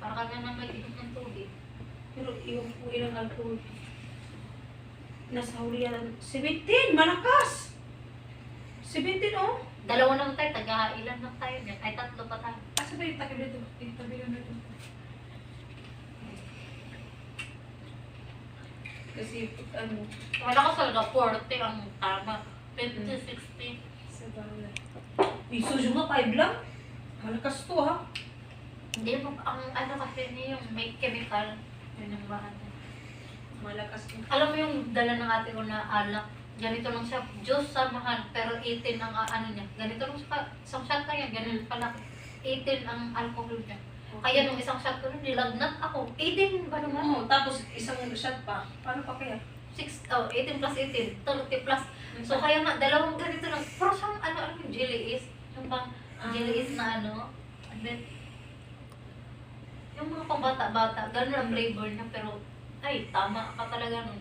Para ka na may inom ng tubig. Pero yung po ilang alcohol. Nasa huli yan. 17! Malakas! 17 oh! Dalawa lang tayo, taga-ilan lang tayo niyan. Ay, tatlo pa tayo. Asa ba yung tabi dito? Yung tabi lang dito. Kasi ano, Wala ko talaga 40 ang tama. 50, 60. sa bawal. Piso yung nga 5 lang. Malakas to ha. Hindi mo, ang ano kasi niya yung may chemical. Yun ang bahan niya. Malakas to. Alam mo yung dala ng ate ko na alak, ganito lang siya, juice samahan, pero 18 ang ano niya. Ganito lang siya, isang shot na yan, ganito pala. 18 ang alcohol niya. Kaya nung isang shot ko nun, nilagnat ako. 18 ba naman? Oo, tapos isang shot pa. Paano pa kaya? 18 plus 18, 30 plus. So kaya nga, dalawang ganito lang. Pero siyang ano yung jelly is, yung bang jelly is na ano, and then, yung mga pambata-bata, gano'n ang flavor niya, pero ay, tama ka talaga nun.